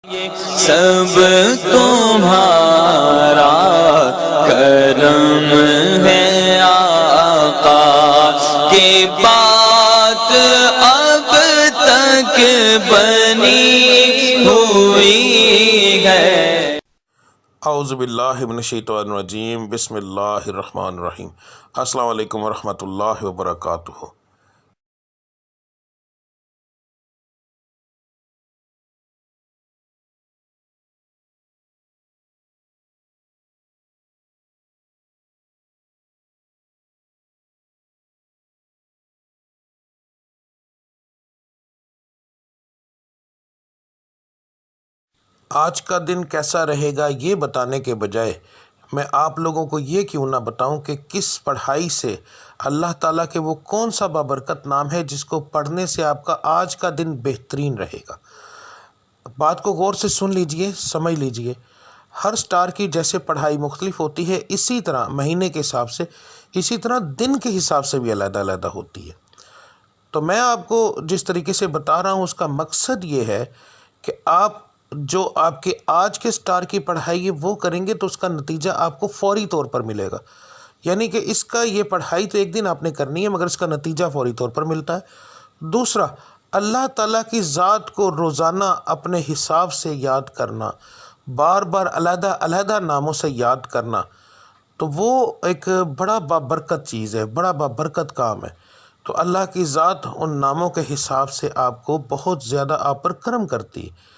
سب تمہارا کرم ہے آقا کی بات اب تک بنی ہوئی ہے۔ اعوذ باللہ من الشیطان الرجیم، بسم اللہ الرحمن الرحیم۔ السلام علیکم ورحمۃ اللہ وبرکاتہ۔ آج کا دن کیسا رہے گا یہ بتانے کے بجائے میں آپ لوگوں کو یہ کیوں نہ بتاؤں کہ کس پڑھائی سے اللہ تعالیٰ کے وہ کون سا بابرکت نام ہے جس کو پڑھنے سے آپ کا آج کا دن بہترین رہے گا۔ بات کو غور سے سن لیجئے، سمجھ لیجئے۔ ہر سٹار کی جیسے پڑھائی مختلف ہوتی ہے، اسی طرح مہینے کے حساب سے، اسی طرح دن کے حساب سے بھی علیحدہ علیحدہ ہوتی ہے۔ تو میں آپ کو جس طریقے سے بتا رہا ہوں اس کا مقصد یہ ہے کہ آپ جو آپ کے آج کے سٹار کی پڑھائی ہے وہ کریں گے تو اس کا نتیجہ آپ کو فوری طور پر ملے گا۔ یعنی کہ اس کا یہ پڑھائی تو ایک دن آپ نے کرنی ہے مگر اس کا نتیجہ فوری طور پر ملتا ہے۔ دوسرا، اللہ تعالیٰ کی ذات کو روزانہ اپنے حساب سے یاد کرنا، بار بار علیحدہ علیحدہ ناموں سے یاد کرنا، تو وہ ایک بڑا بابرکت چیز ہے، بڑا بابرکت کام ہے۔ تو اللہ کی ذات ان ناموں کے حساب سے آپ کو بہت زیادہ آپ پر کرم کرتی ہے۔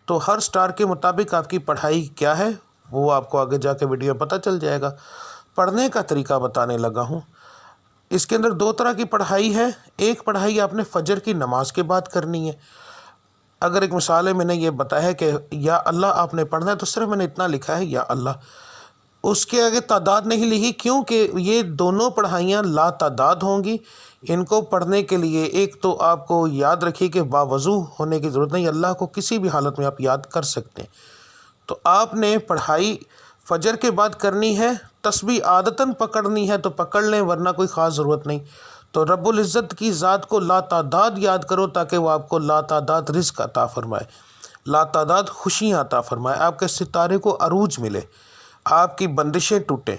تو ہر سٹار کے مطابق آپ کی پڑھائی کیا ہے وہ آپ کو آگے جا کے ویڈیو میں پتہ چل جائے گا۔ پڑھنے کا طریقہ بتانے لگا ہوں۔ اس کے اندر دو طرح کی پڑھائی ہے۔ ایک پڑھائی آپ نے فجر کی نماز کے بعد کرنی ہے۔ اگر ایک مثال ہے، میں نے یہ بتایا ہے کہ یا اللہ آپ نے پڑھنا ہے تو صرف میں نے اتنا لکھا ہے یا اللہ، اس کے آگے تعداد نہیں لکھی، کیونکہ یہ دونوں پڑھائیاں لا تعداد ہوں گی۔ ان کو پڑھنے کے لیے ایک تو آپ کو یاد رکھیے کہ باوضو ہونے کی ضرورت نہیں، اللہ کو کسی بھی حالت میں آپ یاد کر سکتے ہیں۔ تو آپ نے پڑھائی فجر کے بعد کرنی ہے، تسبیح عادتاً پکڑنی ہے تو پکڑ لیں ورنہ کوئی خاص ضرورت نہیں۔ تو رب العزت کی ذات کو لا تعداد یاد کرو تاکہ وہ آپ کو لا تعداد رزق عطا فرمائے، لا تعداد خوشیاں عطا فرمائے، آپ کے ستارے کو عروج ملے، آپ کی بندشیں ٹوٹیں۔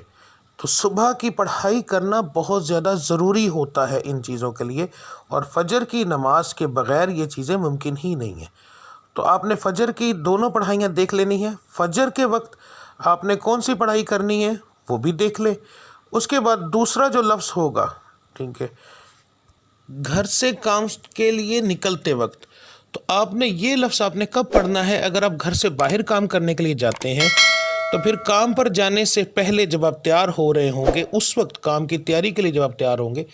تو صبح کی پڑھائی کرنا بہت زیادہ ضروری ہوتا ہے ان چیزوں کے لیے، اور فجر کی نماز کے بغیر یہ چیزیں ممکن ہی نہیں ہیں۔ تو آپ نے فجر کی دونوں پڑھائیاں دیکھ لینی ہیں۔ فجر کے وقت آپ نے کون سی پڑھائی کرنی ہے وہ بھی دیکھ لیں۔ اس کے بعد دوسرا جو لفظ ہوگا، ٹھیک ہے، گھر سے کام کے لیے نکلتے وقت، تو آپ نے یہ لفظ آپ نے کب پڑھنا ہے؟ اگر آپ گھر سے باہر کام کرنے کے لیے جاتے ہیں تو پھر کام پر جانے سے پہلے جب آپ تیار ہو رہے ہوں گے، اس وقت کام کی تیاری کے لیے جب آپ تیار ہوں گے،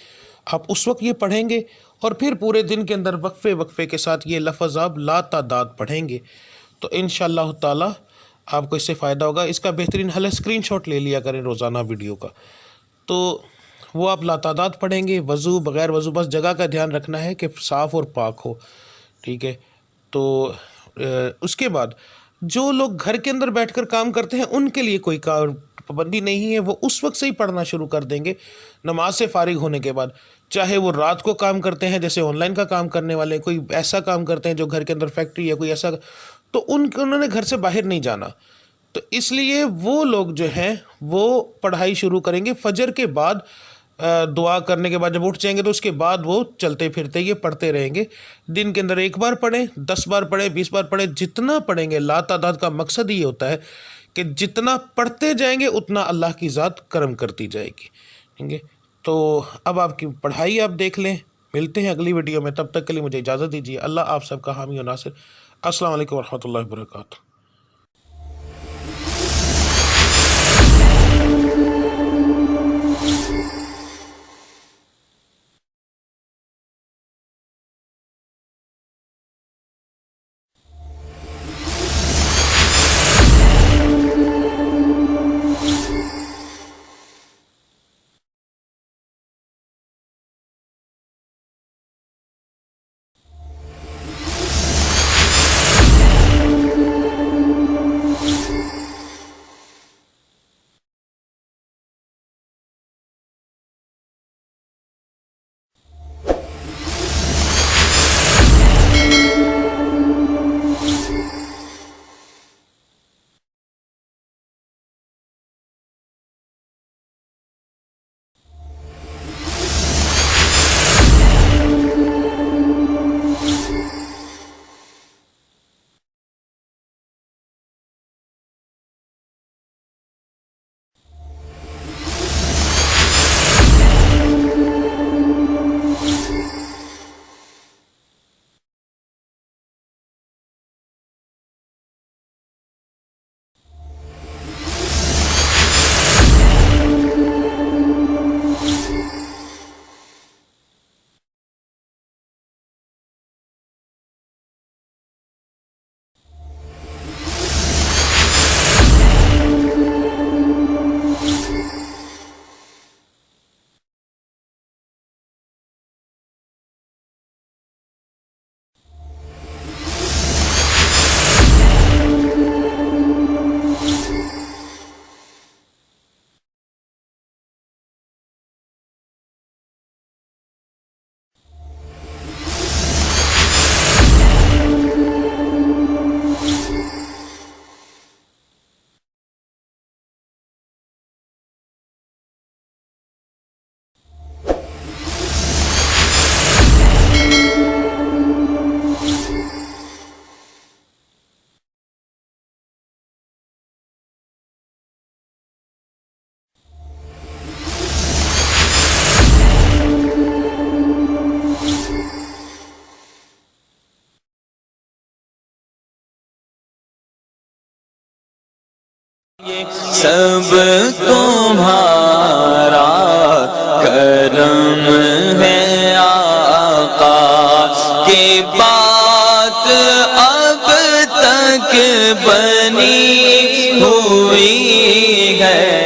آپ اس وقت یہ پڑھیں گے، اور پھر پورے دن کے اندر وقفے وقفے کے ساتھ یہ لفظ آپ لا تعداد پڑھیں گے۔ تو انشاءاللہ تعالی آپ کو اس سے فائدہ ہوگا۔ اس کا بہترین حل ہے اسکرین شاٹ لے لیا کریں روزانہ ویڈیو کا، تو وہ آپ لا تعداد پڑھیں گے، وضو بغیر وضو، بس جگہ کا دھیان رکھنا ہے کہ صاف اور پاک ہو، ٹھیک ہے۔ تو اس کے بعد جو لوگ گھر کے اندر بیٹھ کر کام کرتے ہیں ان کے لیے کوئی پابندی نہیں ہے، وہ اس وقت سے ہی پڑھنا شروع کر دیں گے نماز سے فارغ ہونے کے بعد، چاہے وہ رات کو کام کرتے ہیں جیسے آن لائن کا کام کرنے والے، کوئی ایسا کام کرتے ہیں جو گھر کے اندر فیکٹری ہے کوئی ایسا، تو انہوں نے گھر سے باہر نہیں جانا، تو اس لیے وہ لوگ جو ہیں وہ پڑھائی شروع کریں گے فجر کے بعد۔ دعا کرنے کے بعد جب اٹھ جائیں گے تو اس کے بعد وہ چلتے پھرتے یہ پڑھتے رہیں گے۔ دن کے اندر 1 بار پڑھیں، 10 بار پڑھیں، 20 بار پڑھیں، جتنا پڑھیں گے۔ لا تعداد کا مقصد یہ ہوتا ہے کہ جتنا پڑھتے جائیں گے اتنا اللہ کی ذات کرم کرتی جائے گی، ٹھیک ہے۔ تو اب آپ کی پڑھائی آپ دیکھ لیں۔ ملتے ہیں اگلی ویڈیو میں، تب تک کے لیے مجھے اجازت دیجیے۔ اللہ آپ سب کا حامی و ناصر۔ السلام علیکم ورحمۃ اللہ وبرکاتہ۔ سب تمہارا کرم ہے آقا، کہ بات اب تک بنی ہوئی ہے۔